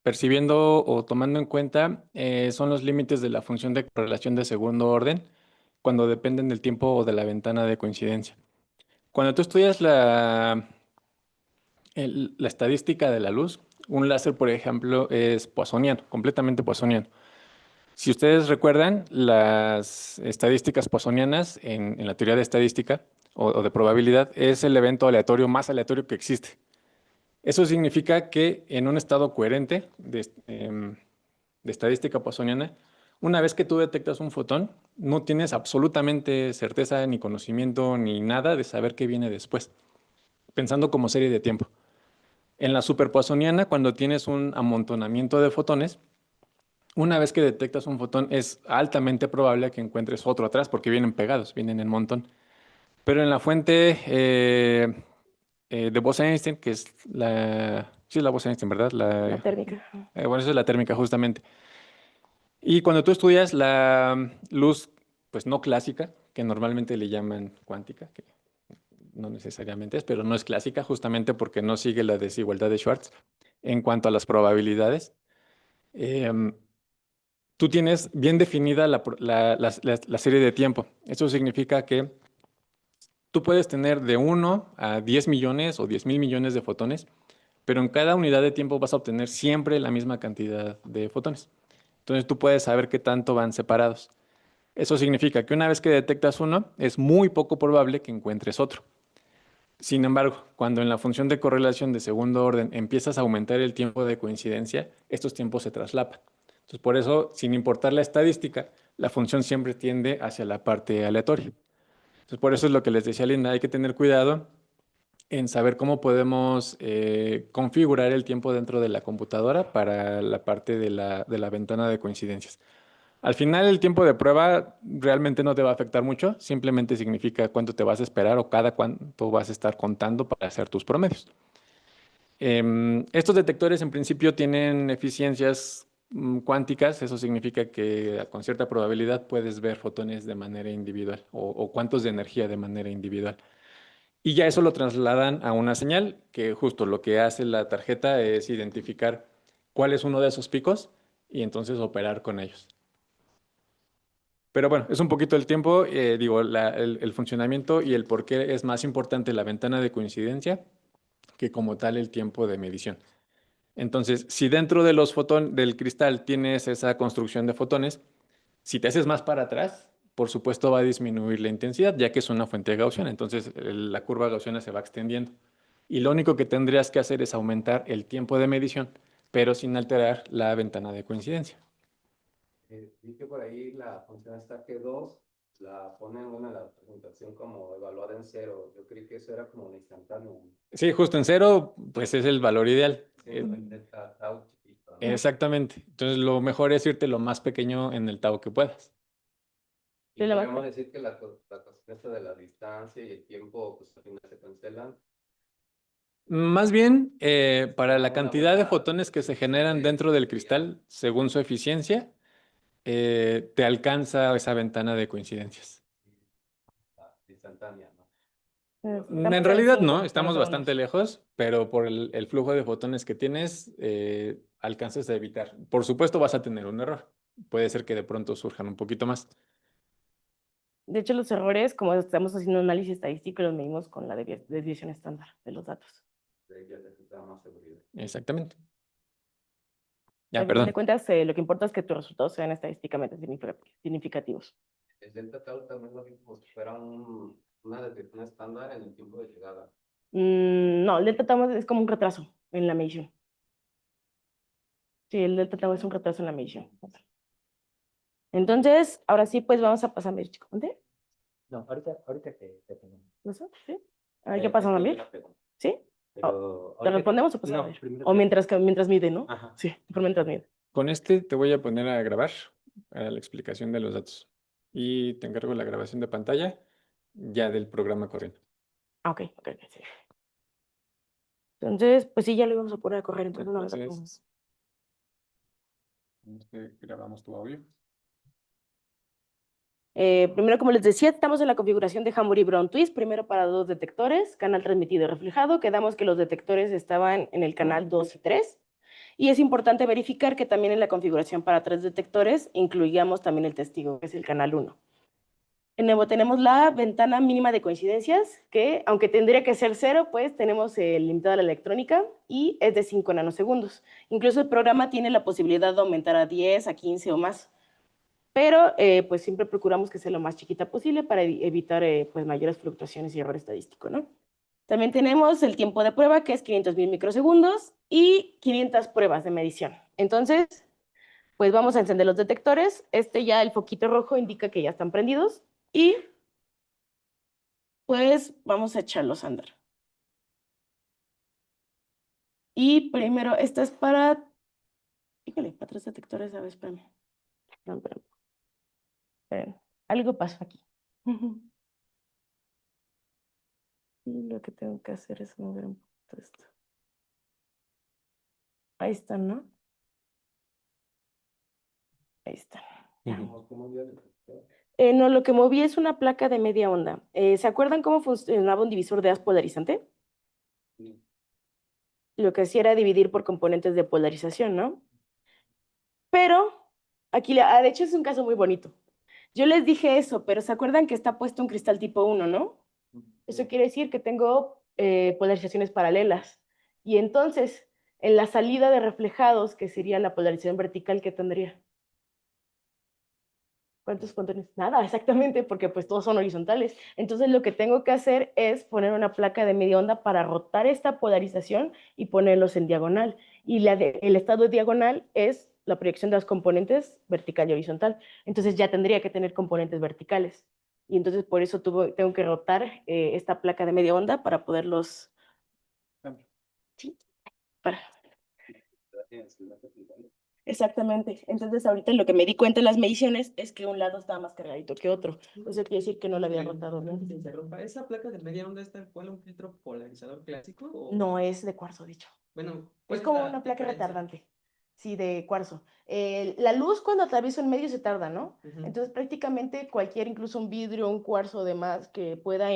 percibiendo o tomando en cuenta son los límites de la función de correlación de segundo orden cuando dependen del tiempo o de la ventana de coincidencia. Cuando tú estudias la estadística de la luz, un láser, por ejemplo, es poissoniano, completamente poissoniano. Si ustedes recuerdan, las estadísticas poissonianas en la teoría de estadística o de probabilidad es el evento aleatorio más aleatorio que existe. Eso significa que en un estado coherente de estadística poissoniana, una vez que tú detectas un fotón, no tienes absolutamente certeza ni conocimiento ni nada de saber qué viene después, pensando como serie de tiempo. En la superpoissoniana, cuando tienes un amontonamiento de fotones, una vez que detectas un fotón, es altamente probable que encuentres otro atrás porque vienen pegados, vienen en montón. Pero en la fuente de Bose-Einstein, que es sí, es la Bose-Einstein, ¿verdad? la térmica. Bueno, eso es la térmica justamente. Y cuando tú estudias la luz, pues no clásica, que normalmente le llaman cuántica, que no necesariamente es, pero no es clásica justamente porque no sigue la desigualdad de Schwartz en cuanto a las probabilidades. em, Tú tienes bien definida la serie de tiempo. Eso significa que tú puedes tener de 1 a 10 millones o 10.000 millones de fotones, pero en cada unidad de tiempo vas a obtener siempre la misma cantidad de fotones. Entonces tú puedes saber qué tanto van separados. Eso significa que una vez que detectas uno, es muy poco probable que encuentres otro. Sin embargo, cuando en la función de correlación de segundo orden empiezas a aumentar el tiempo de coincidencia, estos tiempos se traslapan. Entonces, por eso, sin importar la estadística, la función siempre tiende hacia la parte aleatoria. Entonces, por eso es lo que les decía Linda, hay que tener cuidado en saber cómo podemos configurar el tiempo dentro de la computadora para la parte de la ventana de coincidencias. Al final, el tiempo de prueba realmente no te va a afectar mucho, simplemente significa cuánto te vas a esperar o cada cuánto vas a estar contando para hacer tus promedios. Estos detectores en principio tienen eficiencias cuánticas, eso significa que con cierta probabilidad puedes ver fotones de manera individual o cuántos de energía de manera individual. Y ya eso lo trasladan a una señal, que justo lo que hace la tarjeta es identificar cuál es uno de esos picos y entonces operar con ellos. Pero bueno, es un poquito el tiempo, digo, el funcionamiento y el por qué es más importante la ventana de coincidencia que como tal el tiempo de medición. Entonces, si dentro de los fotones del cristal tienes esa construcción de fotones, si te haces más para atrás, por supuesto va a disminuir la intensidad, ya que es una fuente gaussiana. Entonces, la curva gaussiana se va extendiendo. Y lo único que tendrías que hacer es aumentar el tiempo de medición, pero sin alterar la ventana de coincidencia. Vi que por ahí la función esta G2 la ponen en la presentación como evaluada en cero. Yo creí que eso era como un instantáneo. Sí, justo en cero, pues es el valor ideal. Sí, el delta tau chiquito, ¿no? Exactamente. Entonces, lo mejor es irte lo más pequeño en el tau que puedas. Y podemos decir que la cuestión esta de la distancia y el tiempo, pues al final se cancelan. Más bien, para la Una cantidad de buena fotones que se generan de dentro del energía cristal, según su eficiencia, te alcanza esa ventana de coincidencias. instantánea, ¿no? En Estamos en realidad 5 no, estamos bastante nanosegundos. lejos, pero por el flujo de fotones que tienes, alcanzas a evitar. Por supuesto, vas a tener un error. Puede ser que de pronto surjan un poquito más. De hecho, los errores, como estamos haciendo un análisis estadístico, los medimos con la desviación estándar de los datos. De ya necesita más seguridad. Exactamente. Al Ya, final de perdón. cuentas, lo que importa es que tus resultados sean estadísticamente significativos. El delta tau también lo vimos como si fuera una desviación estándar en el tiempo de llegada. No, el delta tau es como un retraso en la medición. Sí, el delta tau es un retraso en la medición. Entonces, ahora sí, pues vamos a pasar a chico. ¿Dónde? No, ahorita te tengo. ¿No sé? ¿Sí? A ver, ¿qué pasa, Esto David? yo la pregunto, ¿Sí? pero ¿Lo respondemos o pasamos a no, ver? primero O tú. mientras mide, ¿no? Ajá. Sí, mejor mientras mide. Con este te voy a poner a grabar para la explicación de los datos. Y te encargo la grabación de pantalla ya del programa corriendo. Ah, ok, sí. Entonces, pues sí, ya lo íbamos a poner a correr, entonces una vez Entonces, grabamos tu audio. Primero, como les decía, estamos en la configuración de Hamburg y Brown Twist, primero para 2 detectores, canal transmitido y reflejado. Quedamos que los detectores estaban en el canal 2 y 3. Y es importante verificar que también en la configuración para 3 detectores incluíamos también el testigo, que es el canal 1. De nuevo, tenemos la ventana mínima de coincidencias, que aunque tendría que ser 0, pues tenemos el limitado a la electrónica y es de 5 nanosegundos. Incluso el programa tiene la posibilidad de aumentar a 10, a 15 o más. Pero pues siempre procuramos que sea lo más chiquita posible para evitar pues mayores fluctuaciones y error estadístico, ¿no? También tenemos el tiempo de prueba, que es 500.000 microsegundos y 500 pruebas de medición. Entonces, pues vamos a encender los detectores. Ya el foquito rojo indica que ya están prendidos y pues vamos a echarlos a andar. Y primero, esta es para... Híjole, para 3 detectores, a ver, espérame. No, espérame. Algo pasó aquí. Y lo que tengo que hacer es mover un poquito esto. Ahí están, ¿no? Ahí están. No, lo que moví es una placa de media onda. ¿Se acuerdan cómo funcionaba un divisor de haz polarizante? Lo que hacía era dividir por componentes de polarización, ¿no? Pero aquí, de hecho, es un caso muy bonito. Yo les dije eso, pero ¿se acuerdan que está puesto un cristal tipo 1, no? Eso quiere decir que tengo polarizaciones paralelas. Y entonces, en la salida de reflejados, que sería la polarización vertical, ¿qué tendría? ¿Cuántos fotones? Nada, exactamente, porque pues todos son horizontales. Entonces lo que tengo que hacer es poner una placa de media onda para rotar esta polarización y ponerlos en diagonal. Y el estado diagonal es la proyección de las componentes vertical y horizontal. Entonces ya tendría que tener componentes verticales. Y entonces por eso tengo que rotar esta placa de media onda para poderlos... Sí, para... Exactamente. Entonces, ahorita lo que me di cuenta en las mediciones es que un lado estaba más cargadito que otro. Eso quiere decir que no lo había rotado bien. ¿Esa placa de media onda es tal cual un filtro polarizador clásico? ¿O? No, es de cuarzo, dicho. Bueno, Es como una placa retardante. Sí, de cuarzo. La luz cuando atraviesa un medio se tarda, ¿no? Entonces, prácticamente cualquier, incluso un vidrio, un cuarzo, demás, que pueda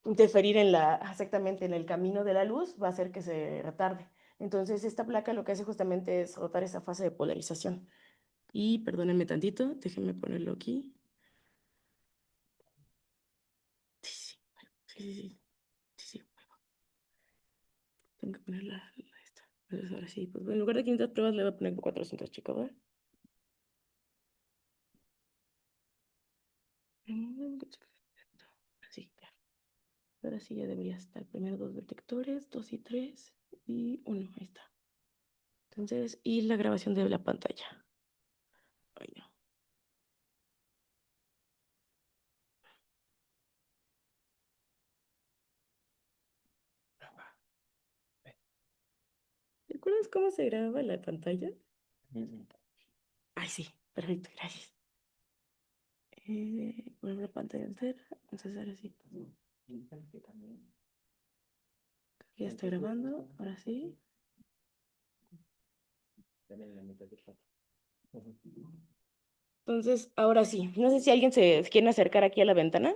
interferir exactamente en el camino de la luz, va a hacer que se retarde. Entonces, esta placa lo que hace justamente es rotar esa fase de polarización. Y perdónenme tantito, déjenme ponerlo aquí. Sí. Tengo que poner esta. Entonces, ahora sí, pues en lugar de 500 pruebas le voy a poner 400, chicos, ¿verdad? Así, ya. Ahora sí ya debería estar. Primero 2 detectores, 2 y 3 y 1. Ahí está. Entonces, y la grabación de la pantalla. Ay, no. ¿Te acuerdas cómo se grababa la pantalla? Ay, sí, perfecto, gracias. Poner la pantalla entera. Entonces, ahora sí. Ya estoy grabando, ahora sí. Entonces, ahora sí. No sé si alguien se quiere acercar aquí a la ventana.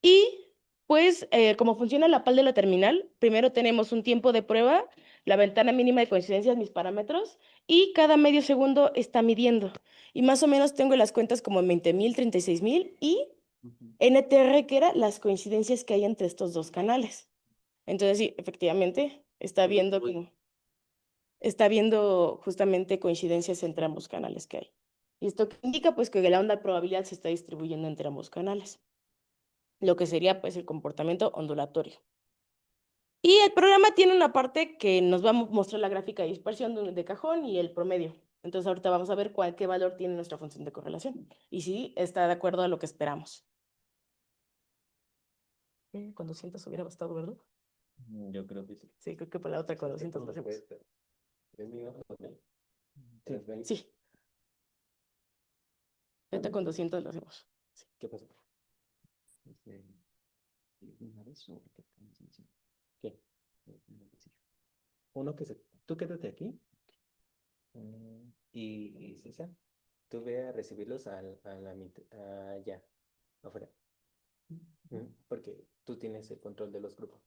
Y pues, como funciona la PAL de la terminal, primero tenemos un tiempo de prueba, la ventana mínima de coincidencias, mis parámetros, y cada medio segundo está midiendo. Y más o menos tengo las cuentas como 20.000, 36.000 y NTR, que era las coincidencias que hay entre estos dos canales. Entonces, sí, efectivamente, está viendo justamente coincidencias entre ambos canales que hay. Y esto indica pues que la onda de probabilidad se está distribuyendo entre ambos canales, lo que sería pues el comportamiento ondulatorio. Y el programa tiene una parte que nos va a mostrar la gráfica de dispersión de cajón y el promedio. Entonces ahorita vamos a ver qué valor tiene nuestra función de correlación y si está de acuerdo a lo que esperamos. Con 200 hubiera bastado, ¿verdad? Yo creo que sí. Sí, creo que por la otra con 200 lo hacemos. Sí. Ahorita con 200 lo hacemos. ¿Qué pasó? ¿Qué? Uno que se... Tú quédate aquí. Y César, tú ve a recibirlos a la mitad, allá, afuera. Porque tú tienes el control de los grupos.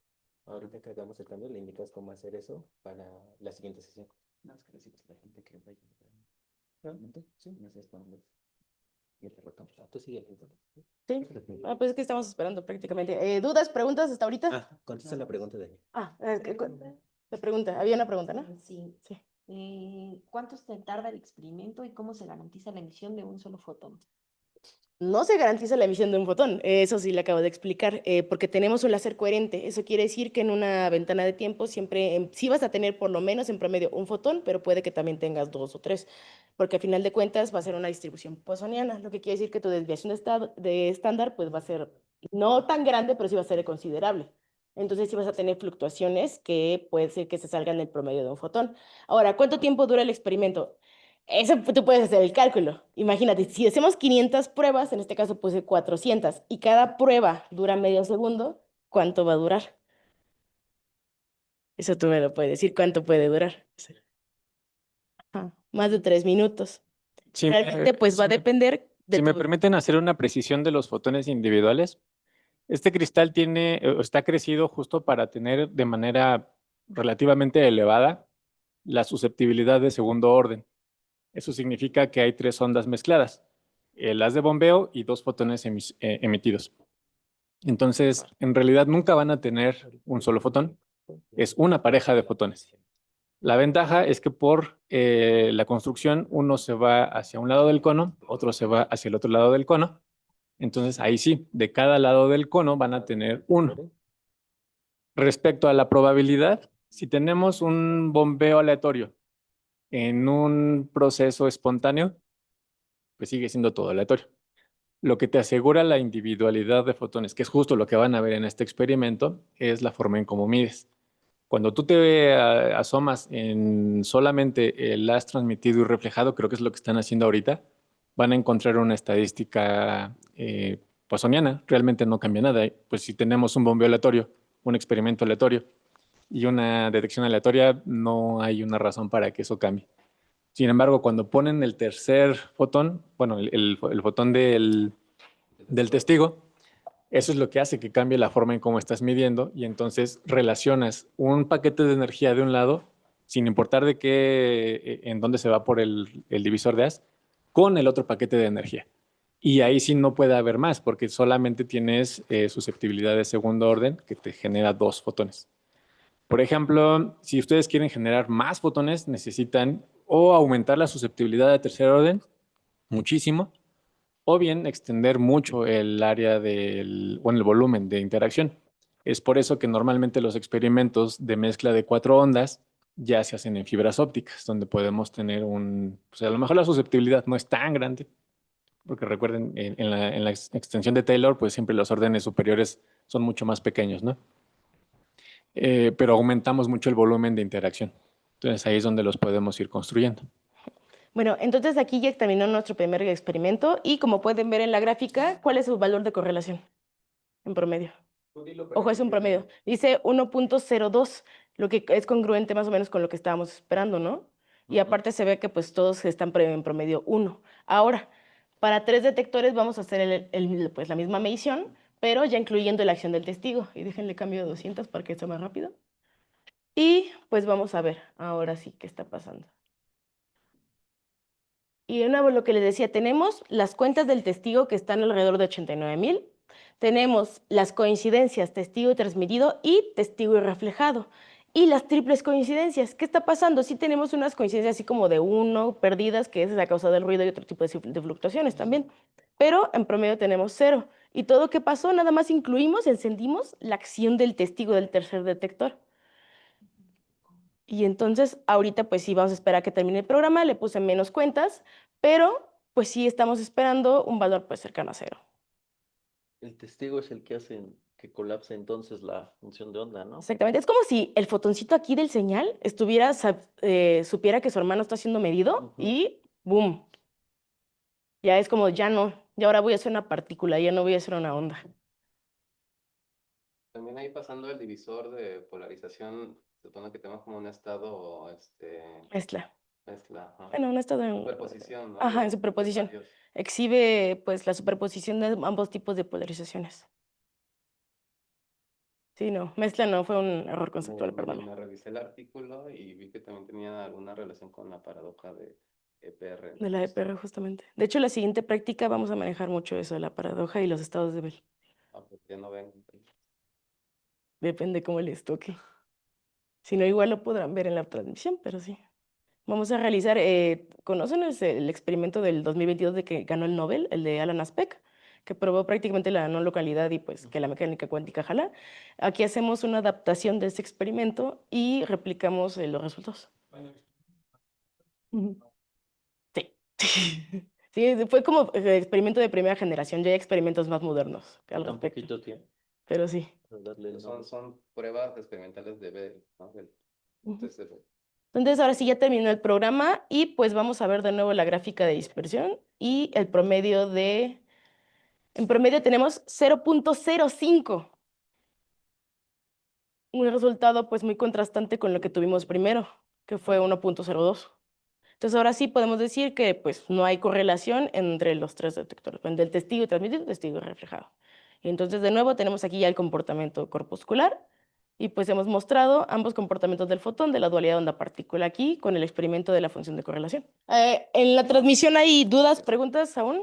Ahorita que hagamos el cambio, le indicas cómo hacer eso para la siguiente sesión. No, es que recibes a la gente que vaya. ¿Realmente? Sí. No sé cuándo. Y el ratón. Tú sigue. Sí. Pues es que estamos esperando prácticamente. ¿Dudas, preguntas hasta ahorita? Contesta la pregunta de ella. La pregunta. Había una pregunta, ¿no? Sí. Sí. ¿Cuánto se tarda el experimento y cómo se garantiza la emisión de un solo fotón? No se garantiza la emisión de un fotón, eso sí le acabo de explicar, porque tenemos un láser coherente. Eso quiere decir que en una ventana de tiempo siempre sí vas a tener por lo menos en promedio un fotón, pero puede que también tengas 2 o 3, porque a final de cuentas va a ser una distribución poissoniana, lo que quiere decir que tu desviación de estándar pues va a ser no tan grande, pero sí va a ser considerable. Entonces sí vas a tener fluctuaciones que puede ser que se salgan del promedio de un fotón. Ahora, ¿cuánto tiempo dura el experimento? Eso tú puedes hacer el cálculo. Imagínate, si hacemos 500 pruebas, en este caso puse 400, y cada prueba dura medio segundo, ¿cuánto va a durar? Eso tú me lo puedes decir, ¿cuánto puede durar? Más de 3 minutos. Sí, Realmente, pues va a depender de si me tu... permiten hacer una precisión de los fotones individuales, este cristal está crecido justo para tener de manera relativamente elevada la susceptibilidad de segundo orden. Eso significa que hay 3 ondas mezcladas, el haz de bombeo y 2 fotones emitidos. Entonces, en realidad nunca van a tener un solo fotón, es una pareja de fotones. La ventaja es que por la construcción uno se va hacia un lado del cono, otro se va hacia el otro lado del cono. Entonces, ahí sí, de cada lado del cono van a tener uno. Respecto a la probabilidad, si tenemos un bombeo aleatorio en un proceso espontáneo, pues sigue siendo todo aleatorio. Lo que te asegura la individualidad de fotones, que es justo lo que van a ver en este experimento, es la forma en cómo mides. Cuando tú te asomas en solamente el haz transmitido y reflejado, creo que es lo que están haciendo ahorita, van a encontrar una estadística poissoniana. Realmente no cambia nada. Pues si tenemos un bombeo aleatorio, un experimento aleatorio y una detección aleatoria, no hay una razón para que eso cambie. Sin embargo, cuando ponen el tercer fotón, bueno, el fotón del testigo, eso es lo que hace que cambie la forma en cómo estás midiendo y entonces relacionas un paquete de energía de un lado, sin importar de qué, en dónde se va por el divisor de haz, con el otro paquete de energía. Y ahí sí no puede haber más, porque solamente tienes susceptibilidad de segundo orden que te genera 2 fotones. Por ejemplo, si ustedes quieren generar más fotones, necesitan o aumentar la susceptibilidad de tercer orden muchísimo, o bien extender mucho el área el volumen de interacción. Es por eso que normalmente los experimentos de mezcla de 4 ondas ya se hacen en fibras ópticas, donde podemos tener pues a lo mejor la susceptibilidad no es tan grande, porque recuerden, en la extensión de Taylor, pues siempre los órdenes superiores son mucho más pequeños, ¿no? Pero aumentamos mucho el volumen de interacción. Entonces ahí es donde los podemos ir construyendo. Bueno, entonces aquí ya terminó nuestro primer experimento y como pueden ver en la gráfica, ¿cuál es su valor de correlación en promedio? Ojo, es un promedio. Dice 1.02, lo que es congruente más o menos con lo que estábamos esperando, ¿no? Y aparte se ve que pues todos están en promedio 1. Ahora, para 3 detectores vamos a hacer pues la misma medición, pero ya incluyendo la acción del testigo. Y déjenle cambio de 200 para que sea más rápido. Y pues vamos a ver ahora sí qué está pasando. Y de nuevo lo que les decía, tenemos las cuentas del testigo que están alrededor de 89,000. Tenemos las coincidencias testigo transmitido y testigo y reflejado. Y las triples coincidencias. ¿Qué está pasando? Sí tenemos unas coincidencias así como de 1, perdidas, que es la causa del ruido y otro tipo de fluctuaciones también. Pero en promedio tenemos 0. Y todo que pasó, nada más incluimos, encendimos la acción del testigo del tercer detector. Y entonces ahorita pues sí vamos a esperar a que termine el programa, le puse menos cuentas, pero pues sí estamos esperando un valor pues cercano a 0. El testigo es el que hace que colapse entonces la función de onda, ¿no? Exactamente. Es como si el fotoncito aquí del señal supiera que su hermano está siendo medido y ¡boom! Ya es como, ya no, ya ahora voy a hacer una partícula, ya no voy a hacer una onda. También ahí pasando el divisor de polarización, se supone que tenemos como un estado, Mezcla. mezcla, ajá. Bueno, un estado en... Superposición, ¿no? Ajá, en De superposición. varios. Exhibe pues la superposición de ambos tipos de polarizaciones. Sí, no, mezcla no, fue un error conceptual, perdón. Me revisé el artículo y vi que también tenía alguna relación con la paradoja de EPR. De la EPR, justamente. De hecho, la siguiente práctica vamos a manejar mucho eso, la paradoja y los estados de Bell. Ah, pues ya no ven. Depende cómo les toque. Si no, igual lo podrán ver en la transmisión, pero sí. Vamos a realizar, ¿conocen el experimento del 2022 de que ganó el Nobel, el de Alan Aspect, que probó prácticamente la no localidad y pues que la mecánica cuántica jala? Aquí hacemos una adaptación de ese experimento y replicamos los resultados. Ujú. Sí. Sí, fue como experimento de primera generación, ya hay experimentos más modernos al Tan respecto, poquito tiempo. pero sí. para darle el nombre. Son pruebas experimentales de Bell, ¿no? Ujú. Test de Bell. Entonces, ahora sí ya terminó el programa y pues vamos a ver de nuevo la gráfica de dispersión y el promedio de... En promedio tenemos 0.05. Un resultado pues muy contrastante con lo que tuvimos primero, que fue 1.02. Entonces, ahora sí podemos decir que pues no hay correlación entre los tres detectores, entre el testigo transmitido y el testigo reflejado. Y entonces, de nuevo, tenemos aquí ya el comportamiento corpuscular y pues hemos mostrado ambos comportamientos del fotón de la dualidad onda-partícula aquí con el experimento de la función de correlación. En la transmisión hay dudas, preguntas aún.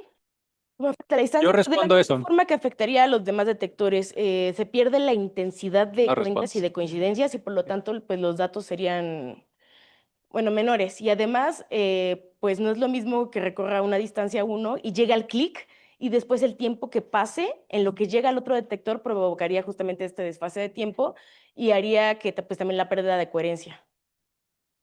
¿Cómo afecta la distancia? Yo De la respondo misma eso. forma que afectaría a los demás detectores, se pierde la intensidad de No cuentas y respondes. de coincidencias y por lo tanto pues los datos serían, bueno, menores. Y además, pues no es lo mismo que recorra una distancia 1 y llega al clic y después el tiempo que pase en lo que llega al otro detector provocaría justamente este desfase de tiempo y haría que pues también la pérdida de coherencia.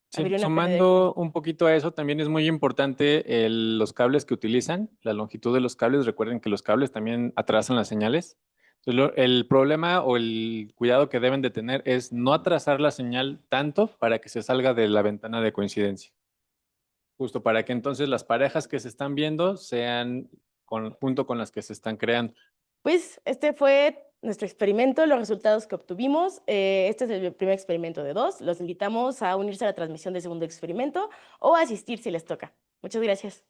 Sí, Habría una pérdida de sumando un poquito a eso, también es muy importante los cables que utilizan, la longitud de los cables. Recuerden que los cables también atrasan las señales. Entonces, el problema o el cuidado que deben de tener es no atrasar la señal tanto para que se salga de la ventana de coincidencia. Justo para que entonces las parejas que se están viendo sean junto con las que se están creando. Pues este fue nuestro experimento, los resultados que obtuvimos. Este es el primer experimento de 2. Los invitamos a unirse a la transmisión del segundo experimento o a asistir si les toca. Muchas gracias.